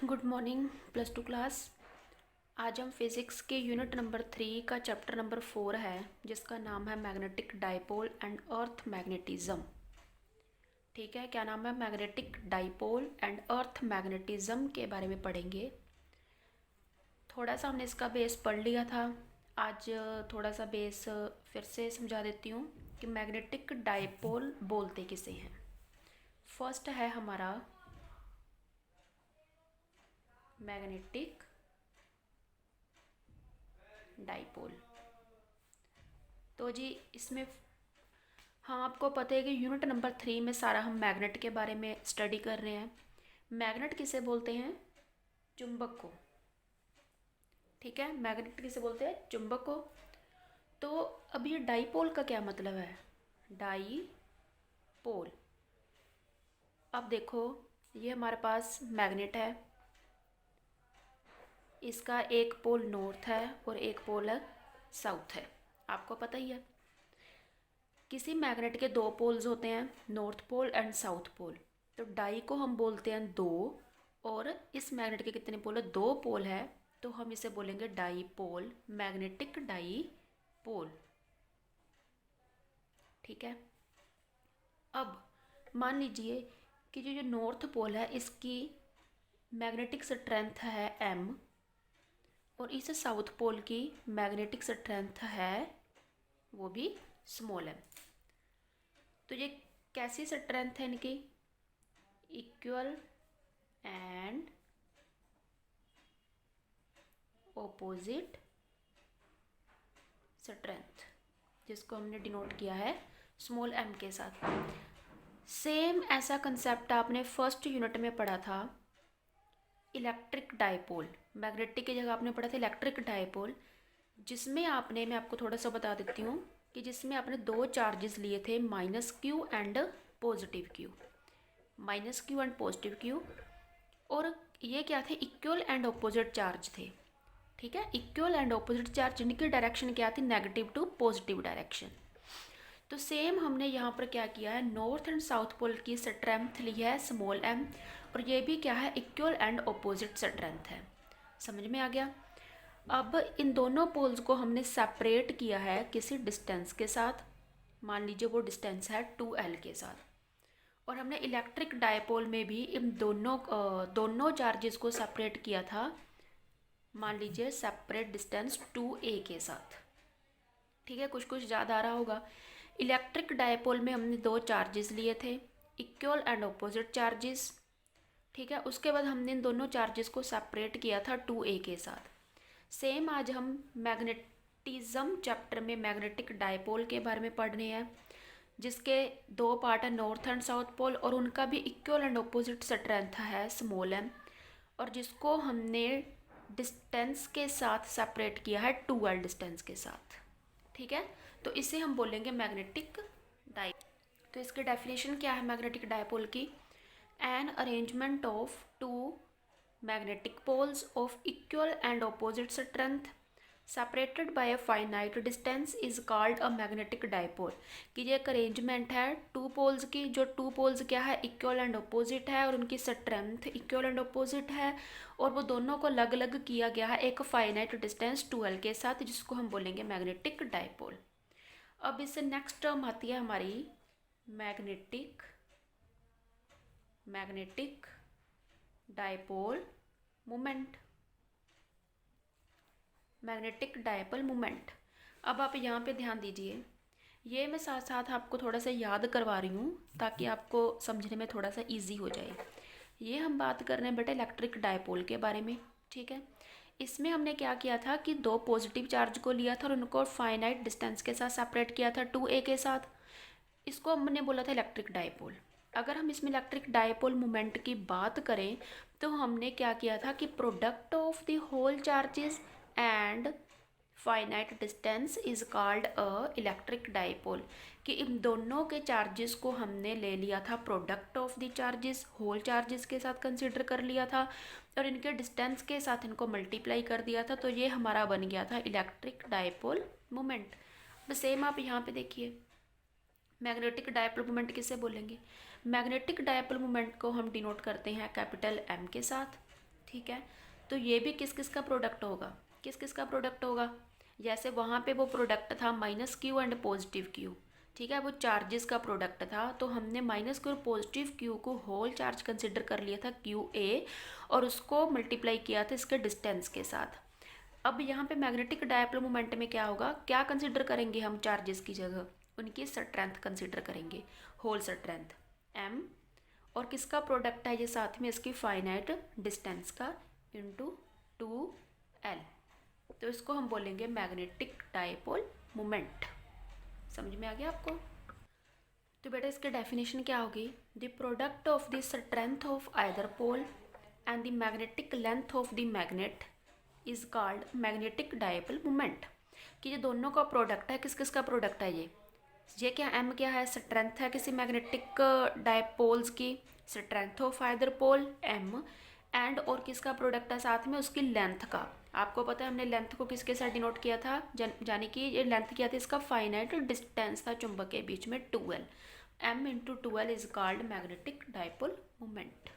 Good morning plus two class. आज हम physics के यूनिट नंबर 3 का चैप्टर नंबर 4 है जिसका नाम है magnetic dipole and earth magnetism. ठीक है, क्या नाम है? Magnetic dipole and earth magnetism के बारे में पढ़ेंगे। थोड़ा सा हमने इसका बेस पढ़ लिया था। आज थोड़ा सा बेस फिर से समझा देती हूँ कि मैग्नेटिक डाइपोल बोलते किसे हैं। फर्स्ट है हमारा मैग्नेटिक डाइपोल। तो जी इसमें हम आपको पता है कि यूनिट नंबर 3 में सारा हम मैग्नेट के बारे में स्टडी कर रहे हैं। मैग्नेट किसे बोलते हैं? चुंबक को। ठीक है, मैग्नेट किसे बोलते हैं? चुंबक को। तो अब ये डाइपोल का क्या मतलब है? डाइपोल, अब देखो ये हमारे पास मैग्नेट है, इसका एक पोल नॉर्थ है और एक पोल साउथ है, आपको पता ही है। किसी मैग्नेट के दो पोल्स होते हैं, north pole and south pole. तो डाई को हम बोलते हैं दो, और इस मैग्नेट के कितने पोल है? दो पोल है, तो हम इसे बोलेंगे डाई पोल, मैग्नेटिक डाई पोल। ठीक है, अब मान लीजिए कि जो नॉर्थ पोल है इसकी मैग्नेटिक स्ट्रेंथ है m, और इस साउथ पोल की मैग्नेटिक स्ट्रेंथ है वो भी स्मॉल m। तो ये कैसी स्ट्रेंथ है इनकी? इक्वल एंड ऑपोजिट स्ट्रेंथ, जिसको हमने डिनोट किया है स्मॉल m के साथ। सेम ऐसा कंसेप्ट आपने फर्स्ट यूनिट में पढ़ा था, इलेक्ट्रिक डाइपोल। मैग्नेटिक की जगह आपने पढ़ा था इलेक्ट्रिक डाइपोल, जिसमें आपने, मैं आपको थोड़ा सा बता देती हूँ कि जिसमें आपने दो चार्जेस लिए थे, minus Q and positive Q. Minus Q and positive Q, और ये क्या थे? इक्वल एंड ऑपोजिट चार्ज थे। ठीक है, इक्वल एंड ऑपोजिट चार्ज, जिनकी डायरेक्शन क्या थी? Negative to positive direction. तो सेम हमने यहाँ पर क्या किया है, नॉर्थ एंड साउथ पोल की स्ट्रेंथ ली है स्मॉल m, और ये भी क्या है? इक्वल एंड ऑपोजिट स्ट्रेंथ है। समझ में आ गया? अब इन दोनों पोल्स को हमने सेपरेट किया है किसी डिस्टेंस के साथ, मान लीजिए वो डिस्टेंस है 2l के साथ। और हमने इलेक्ट्रिक डायपोल में भी इन दोनों चार्जेस को सेपरेट किया था, मान लीजिए सेपरेट डिस्टेंस 2a के साथ। ठीक है, कुछ कुछ याद आ रहा होगा। इलेक्ट्रिक डायपोल में हमने दो चार्जेस लिए थे, इक्वल एंड ऑपोजिट चार्जेस। ठीक है, उसके बाद हमने इन दोनों चार्जेस को सेपरेट किया था 2a के साथ। सेम आज हम मैग्नेटिज्म चैप्टर में मैग्नेटिक डायपोल के बारे में पढ़ रहे हैं, जिसके दो पार्ट है, नॉर्थ एंड साउथ पोल, और उनका भी इक्वल एंड ऑपोजिट स्ट्रेंथ है स्मॉल m, और जिसको हमने डिस्टेंस के साथ सेपरेट किया है 2l डिस्टेंस के साथ। ठीक है, तो इसे हम बोलेंगे मैग्नेटिक डाई। तो इसकी डेफिनेशन क्या है मैग्नेटिक डायपोल की? An arrangement of two magnetic poles of equal and opposite strength separated by a finite distance is called a magnetic dipole. कि ये एक अरेंजमेंट है टू पोल्स की, जो टू पोल्स क्या है? इक्वल एंड ऑपोजिट है, और उनकी स्ट्रेंथ इक्वल एंड ऑपोजिट है, और वो दोनों को अलग अलग किया गया है एक फाइनाइट डिस्टेंस 2l के साथ, जिसको हम बोलेंगे मैग्नेटिक डायपोल। अब इससे नेक्स्ट टर्म आती है हमारी magnetic magnetic dipole moment. Magnetic dipole moment, अब आप यहाँ पे ध्यान दीजिए, ये मैं साथ साथ आपको थोड़ा सा याद करवा रही हूँ ताकि आपको समझने में थोड़ा सा इजी हो जाए। ये हम बात कर रहे हैं बेटा इलेक्ट्रिक डायपोल के बारे में। ठीक है, इसमें हमने क्या किया था कि दो पॉजिटिव चार्ज को लिया था और उनको फाइनाइट डिस्टेंस के साथ सेपरेट किया था 2a के साथ। इसको हमने बोला था इलेक्ट्रिक डायपोल। अगर हम इसमें इलेक्ट्रिक डायपोल मोमेंट की बात करें तो हमने क्या किया था कि product of the whole charges and finite distance is called a electric dipole. कि इन दोनों के चार्जेस को हमने ले लिया था product of the charges, whole charges के साथ कंसिडर कर लिया था, और इनके डिस्टेंस के साथ इनको मल्टीप्लाई कर दिया था, तो ये हमारा बन गया था इलेक्ट्रिक डायपोल मोमेंट। तो सेम आप यहाँ पे देखिए, मैग्नेटिक डायपोल मोमेंट किसे बोलेंगे? मैग्नेटिक डायपोल मोमेंट को हम डिनोट करते हैं कैपिटल M के साथ। ठीक है, तो ये भी किस किस का प्रोडक्ट होगा, किस किस का प्रोडक्ट होगा। जैसे वहाँ पे वो प्रोडक्ट था minus Q and positive Q, ठीक है, वो चार्जेस का प्रोडक्ट था, तो हमने माइनस क्यू और पॉजिटिव क्यू को होल चार्ज कंसिडर कर लिया था क्यू ए, और उसको मल्टीप्लाई किया था इसके डिस्टेंस के साथ। अब यहाँ पे मैग्नेटिक डायपोल मोमेंट में क्या होगा, क्या कंसिडर करेंगे हम चार्जेस की जगह, उनकी स्ट्रेंथ कंसिडर करेंगे, होल स्ट्रेंथ एम, और किसका प्रोडक्ट है ये साथ में इसकी फाइनाइट डिस्टेंस का इंटू 2L, तो इसको हम बोलेंगे मैग्नेटिक डायपोल मोमेंट। समझ में आ गया आपको। तो बेटा इसकी डेफिनेशन क्या होगी, the product of the strength of either pole and the magnetic length of the magnet is called magnetic dipole moment. कि ये दोनों का प्रोडक्ट है, किस किस का प्रोडक्ट है ये क्या एम क्या है, स्ट्रेंथ है किसी मैग्नेटिक डायपोल्स की, strength of either pole M, and और किसका प्रोडक्ट है साथ में उसकी लेंथ का। आपको पता है हमने लेंथ को किसके साथ डिनोट किया था, यानी कि ये लेंथ क्या थी, इसका फाइनाइट डिस्टेंस था चुंबक के बीच में 2L, m into 2L is called magnetic dipole moment.